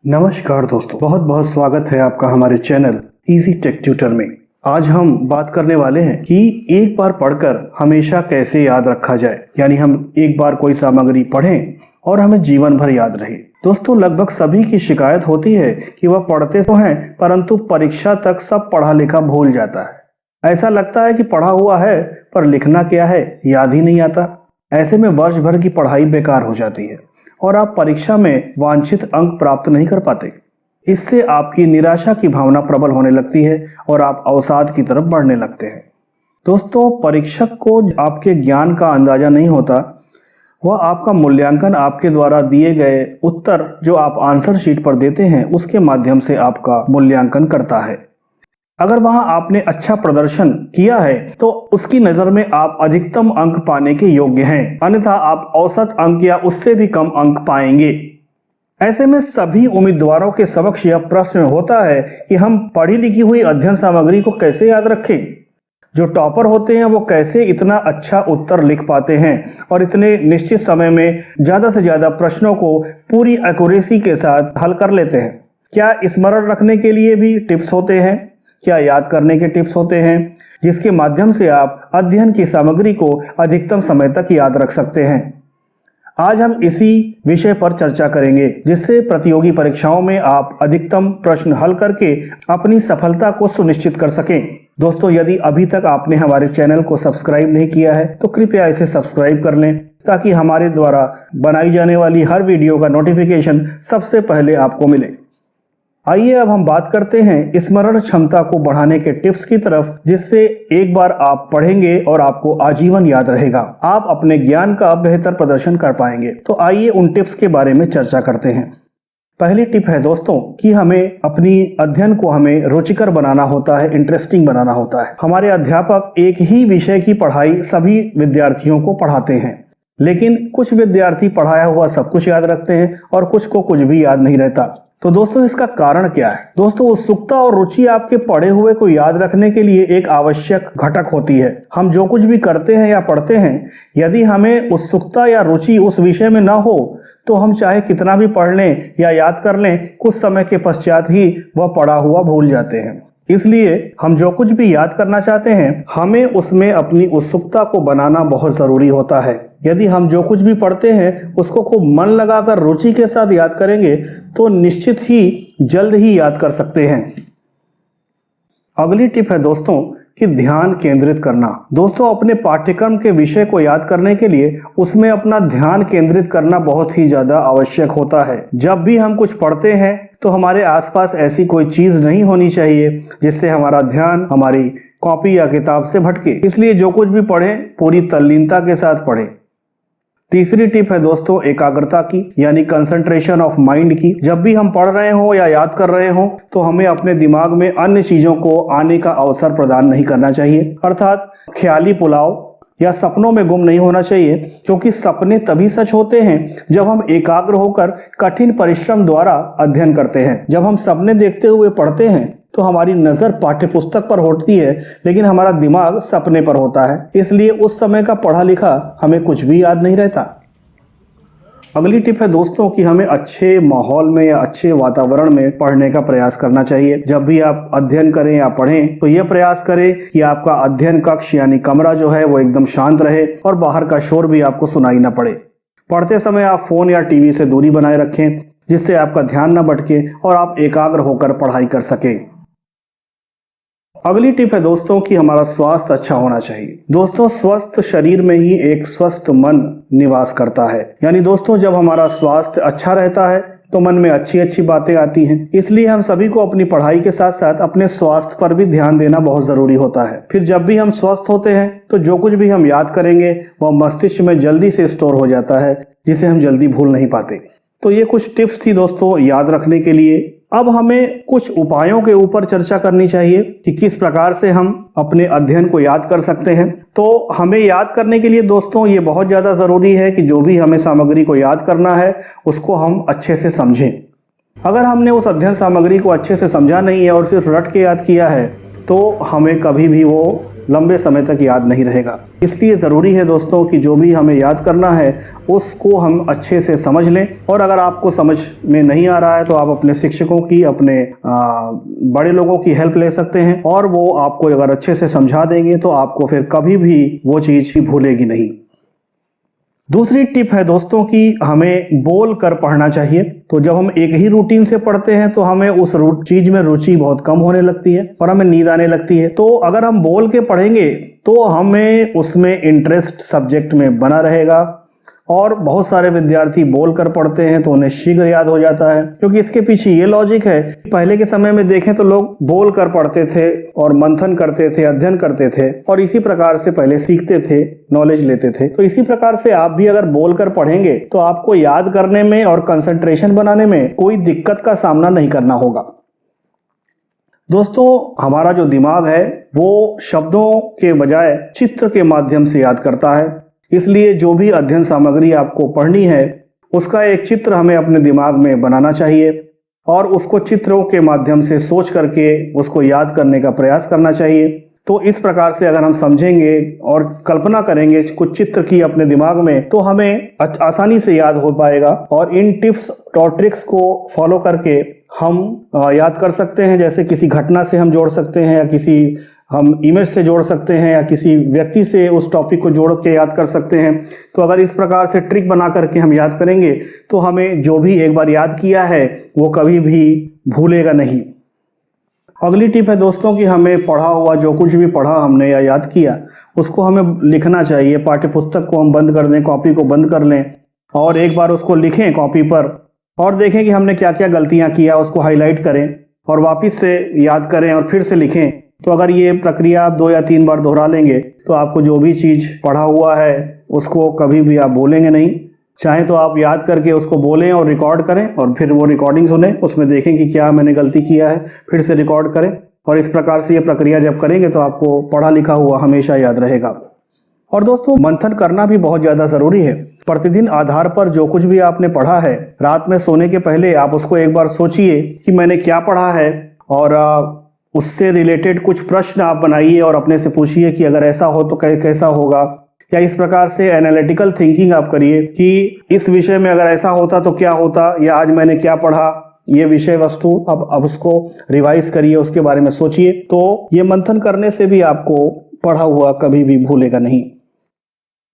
नमस्कार दोस्तों, बहुत बहुत स्वागत है आपका हमारे चैनल इजी टेक ट्यूटर में। आज हम बात करने वाले हैं कि एक बार पढ़कर हमेशा कैसे याद रखा जाए, यानी हम एक बार कोई सामग्री पढ़ें और हमें जीवन भर याद रहे। दोस्तों, लगभग सभी की शिकायत होती है कि वह पढ़ते तो हैं परंतु परीक्षा तक सब पढ़ा लिखा भूल जाता है। ऐसा लगता है कि पढ़ा हुआ है पर लिखना क्या है याद ही नहीं आता। ऐसे में वर्ष भर की पढ़ाई बेकार हो जाती है और आप परीक्षा में वांछित अंक प्राप्त नहीं कर पाते। इससे आपकी निराशा की भावना प्रबल होने लगती है और आप अवसाद की तरफ बढ़ने लगते हैं। दोस्तों, परीक्षक को आपके ज्ञान का अंदाजा नहीं होता, वह आपका मूल्यांकन आपके द्वारा दिए गए उत्तर जो आप आंसर शीट पर देते हैं उसके माध्यम से आपका मूल्यांकन करता है। अगर वहां आपने अच्छा प्रदर्शन किया है तो उसकी नजर में आप अधिकतम अंक पाने के योग्य हैं, अन्यथा आप औसत अंक या उससे भी कम अंक पाएंगे। ऐसे में सभी उम्मीदवारों के समक्ष यह प्रश्न होता है कि हम पढ़ी लिखी हुई अध्ययन सामग्री को कैसे याद रखें। जो टॉपर होते हैं वो कैसे इतना अच्छा उत्तर लिख पाते हैं और इतने निश्चित समय में ज्यादा से ज्यादा प्रश्नों को पूरी एक्यूरेसी के साथ हल कर लेते हैं। क्या स्मरण रखने के लिए भी टिप्स होते हैं? क्या याद करने के टिप्स होते हैं जिसके माध्यम से आप अध्ययन की सामग्री को अधिकतम समय तक याद रख सकते हैं? आज हम इसी विषय पर चर्चा करेंगे जिससे प्रतियोगी परीक्षाओं में आप अधिकतम प्रश्न हल करके अपनी सफलता को सुनिश्चित कर सकें। दोस्तों, यदि अभी तक आपने हमारे चैनल को सब्सक्राइब नहीं किया है तो कृपया इसे सब्सक्राइब कर लें ताकि हमारे द्वारा बनाई जाने वाली हर वीडियो का नोटिफिकेशन सबसे पहले आपको मिले। आइए अब हम बात करते हैं स्मरण क्षमता को बढ़ाने के टिप्स की तरफ, जिससे एक बार आप पढ़ेंगे और आपको आजीवन याद रहेगा। आप अपने ज्ञान का बेहतर प्रदर्शन कर पाएंगे। तो आइए उन टिप्स के बारे में चर्चा करते हैं। पहली टिप है दोस्तों कि हमें अपनी अध्ययन को हमें रुचिकर बनाना होता है, इंटरेस्टिंग बनाना होता है। हमारे अध्यापक एक ही विषय की पढ़ाई सभी विद्यार्थियों को पढ़ाते हैं, लेकिन कुछ विद्यार्थी पढ़ाया हुआ सब कुछ याद रखते हैं और कुछ को कुछ भी याद नहीं रहता। तो दोस्तों, इसका कारण क्या है? दोस्तों, उत्सुकता और रुचि आपके पढ़े हुए को याद रखने के लिए एक आवश्यक घटक होती है। हम जो कुछ भी करते हैं या पढ़ते हैं, यदि हमें उत्सुकता या रुचि उस विषय में ना हो तो हम चाहे कितना भी पढ़ लें या याद कर लें, कुछ समय के पश्चात ही वह पढ़ा हुआ भूल जाते हैं। इसलिए हम जो कुछ भी याद करना चाहते हैं, हमें उसमें अपनी उत्सुकता को बनाना बहुत जरूरी होता है। यदि हम जो कुछ भी पढ़ते हैं उसको खूब मन लगाकर रुचि के साथ याद करेंगे तो निश्चित ही जल्द ही याद कर सकते हैं। अगली टिप है दोस्तों कि ध्यान केंद्रित करना। दोस्तों, अपने पाठ्यक्रम के विषय को याद करने के लिए उसमें अपना ध्यान केंद्रित करना बहुत ही ज्यादा आवश्यक होता है। जब भी हम कुछ पढ़ते हैं तो हमारे आसपास ऐसी कोई चीज नहीं होनी चाहिए जिससे हमारा ध्यान हमारी कॉपी या किताब से भटके। इसलिए जो कुछ भी पढ़ें पूरी तल्लीनता के साथ पढ़ें। तीसरी टिप है दोस्तों एकाग्रता की, यानी कंसंट्रेशन ऑफ माइंड की। जब भी हम पढ़ रहे हो या याद कर रहे हो तो हमें अपने दिमाग में अन्य चीजों को आने का अवसर प्रदान नहीं करना चाहिए, अर्थात ख्याली पुलाव या सपनों में गुम नहीं होना चाहिए, क्योंकि सपने तभी सच होते हैं जब हम एकाग्र होकर कठिन परिश्रम द्वारा अध्ययन करते हैं। जब हम सपने देखते हुए पढ़ते हैं तो हमारी नजर पाठ्य पुस्तक पर होती है लेकिन हमारा दिमाग सपने पर होता है, इसलिए उस समय का पढ़ा लिखा हमें कुछ भी याद नहीं रहता। अगली टिप है दोस्तों कि हमें अच्छे माहौल में या अच्छे वातावरण में पढ़ने का प्रयास करना चाहिए। जब भी आप अध्ययन करें या पढ़ें तो यह प्रयास करें कि आपका अध्ययन कक्ष यानी कमरा जो है वो एकदम शांत रहे और बाहर का शोर भी आपको सुनाई ना पड़े। पढ़ते समय आप फोन या टीवी से दूरी बनाए रखें जिससे आपका ध्यान न भटके और आप एकाग्र होकर पढ़ाई कर सकें। अगली टिप है दोस्तों कि हमारा स्वास्थ्य अच्छा होना चाहिए। दोस्तों, स्वस्थ शरीर में ही एक स्वस्थ मन निवास करता है, यानी दोस्तों जब हमारा स्वास्थ्य अच्छा रहता है तो मन में अच्छी अच्छी बातें आती हैं। इसलिए हम सभी को अपनी पढ़ाई के साथ साथ अपने स्वास्थ्य पर भी ध्यान देना बहुत जरूरी होता है। फिर जब भी हम स्वस्थ होते हैं तो जो कुछ भी हम याद करेंगे वह मस्तिष्क में जल्दी से स्टोर हो जाता है, जिसे हम जल्दी भूल नहीं पाते। तो ये कुछ टिप्स थी दोस्तों याद रखने के लिए। अब हमें कुछ उपायों के ऊपर चर्चा करनी चाहिए कि किस प्रकार से हम अपने अध्ययन को याद कर सकते हैं। तो हमें याद करने के लिए दोस्तों ये बहुत ज़्यादा ज़रूरी है कि जो भी हमें सामग्री को याद करना है उसको हम अच्छे से समझें। अगर हमने उस अध्ययन सामग्री को अच्छे से समझा नहीं है और सिर्फ रट के याद किया है तो हमें कभी भी वो लंबे समय तक याद नहीं रहेगा। इसलिए ज़रूरी है दोस्तों कि जो भी हमें याद करना है उसको हम अच्छे से समझ लें, और अगर आपको समझ में नहीं आ रहा है तो आप अपने शिक्षकों की, अपने बड़े लोगों की हेल्प ले सकते हैं, और वो आपको अगर अच्छे से समझा देंगे तो आपको फिर कभी भी वो चीज़ भूलेगी नहीं। दूसरी टिप है दोस्तों कि हमें बोल कर पढ़ना चाहिए। तो जब हम एक ही रूटीन से पढ़ते हैं तो हमें उस चीज में रुचि बहुत कम होने लगती है और हमें नींद आने लगती है। तो अगर हम बोल के पढ़ेंगे तो हमें उसमें इंटरेस्ट सब्जेक्ट में बना रहेगा, और बहुत सारे विद्यार्थी बोल कर पढ़ते हैं तो उन्हें शीघ्र याद हो जाता है, क्योंकि इसके पीछे ये लॉजिक है। पहले के समय में देखें तो लोग बोल कर पढ़ते थे और मंथन करते थे, अध्ययन करते थे, और इसी प्रकार से पहले सीखते थे, नॉलेज लेते थे। तो इसी प्रकार से आप भी अगर बोल कर पढ़ेंगे तो आपको याद करने में और कंसंट्रेशन बनाने में कोई दिक्कत का सामना नहीं करना होगा। दोस्तों, हमारा जो दिमाग है वो शब्दों के बजाय चित्र के माध्यम से याद करता है। इसलिए जो भी अध्ययन सामग्री आपको पढ़नी है उसका एक चित्र हमें अपने दिमाग में बनाना चाहिए, और उसको चित्रों के माध्यम से सोच करके उसको याद करने का प्रयास करना चाहिए। तो इस प्रकार से अगर हम समझेंगे और कल्पना करेंगे कुछ चित्र की अपने दिमाग में, तो हमें आसानी से याद हो पाएगा। और इन टिप्स और ट्रिक्स को फॉलो करके हम याद कर सकते हैं। जैसे किसी घटना से हम जोड़ सकते हैं, या किसी हम इमेज से जोड़ सकते हैं, या किसी व्यक्ति से उस टॉपिक को जोड़ के याद कर सकते हैं। तो अगर इस प्रकार से ट्रिक बना करके हम याद करेंगे तो हमें जो भी एक बार याद किया है वो कभी भी भूलेगा नहीं। अगली टिप है दोस्तों कि हमें पढ़ा हुआ, जो कुछ भी पढ़ा हमने या याद किया, उसको हमें लिखना चाहिए। पाठ्य पुस्तक को हम बंद कर दें, कॉपी को बंद कर लें, और एक बार उसको लिखें कॉपी पर, और देखें कि हमने क्या क्या गलतियां किया, उसको हाईलाइट करें और वापस से याद करें और फिर से लिखें। तो अगर ये प्रक्रिया आप 2 या 3 बार दोहरा लेंगे तो आपको जो भी चीज़ पढ़ा हुआ है उसको कभी भी आप भूलेंगे नहीं। चाहे तो आप याद करके उसको बोलें और रिकॉर्ड करें, और फिर वो रिकॉर्डिंग सुनें, उसमें देखें कि क्या मैंने गलती किया है, फिर से रिकॉर्ड करें। और इस प्रकार से ये प्रक्रिया जब करेंगे तो आपको पढ़ा लिखा हुआ हमेशा याद रहेगा। और दोस्तों, मंथन करना भी बहुत ज़्यादा ज़रूरी है। प्रतिदिन आधार पर जो कुछ भी आपने पढ़ा है, रात में सोने के पहले आप उसको एक बार सोचिए कि मैंने क्या पढ़ा है, और उससे रिलेटेड कुछ प्रश्न आप बनाइए और अपने से पूछिए कि अगर ऐसा हो तो कैसा होगा। या इस प्रकार से एनालिटिकल थिंकिंग आप करिए कि इस विषय में अगर ऐसा होता तो क्या होता, या आज मैंने क्या पढ़ा, ये विषय वस्तु अब उसको रिवाइज करिए, उसके बारे में सोचिए। तो ये मंथन करने से भी आपको पढ़ा हुआ कभी भी भूलेगा नहीं।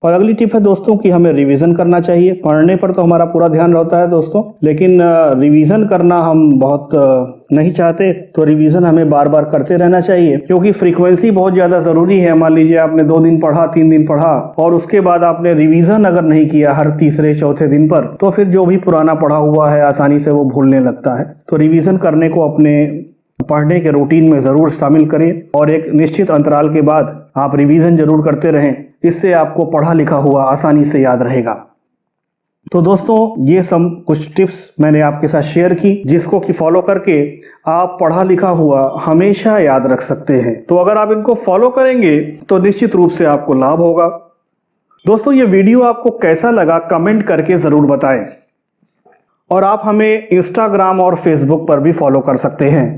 और अगली टिप है दोस्तों कि हमें रिवीजन करना चाहिए। पढ़ने पर तो हमारा पूरा ध्यान रहता है दोस्तों, लेकिन रिवीजन करना हम बहुत नहीं चाहते। तो रिवीजन हमें बार बार करते रहना चाहिए, क्योंकि फ्रीक्वेंसी बहुत ज़्यादा ज़रूरी है। मान लीजिए आपने 2 दिन पढ़ा, 3 दिन पढ़ा, और उसके बाद आपने रिवीजन अगर नहीं किया हर तीसरे चौथे दिन पर, तो फिर जो भी पुराना पढ़ा हुआ है आसानी से वो भूलने लगता है। तो रिवीजन करने को अपने पढ़ने के रूटीन में ज़रूर शामिल करें, और एक निश्चित अंतराल के बाद आप रिवीजन जरूर करते रहें। इससे आपको पढ़ा लिखा हुआ आसानी से याद रहेगा। तो दोस्तों, ये सब कुछ टिप्स मैंने आपके साथ शेयर की, जिसको कि फॉलो करके आप पढ़ा लिखा हुआ हमेशा याद रख सकते हैं। तो अगर आप इनको फॉलो करेंगे तो निश्चित रूप से आपको लाभ होगा। दोस्तों, ये वीडियो आपको कैसा लगा कमेंट करके ज़रूर बताएं, और आप हमें इंस्टाग्राम और फेसबुक पर भी फॉलो कर सकते हैं।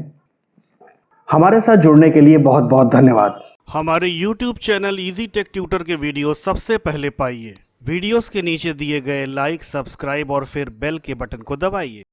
हमारे साथ जुड़ने के लिए बहुत बहुत धन्यवाद। हमारे YouTube channel easy tech tutor के वीडियो सबसे पहले पाइए। वीडियोस के नीचे दिए गए लाइक, सब्सक्राइब और फिर बेल के बटन को दबाइए।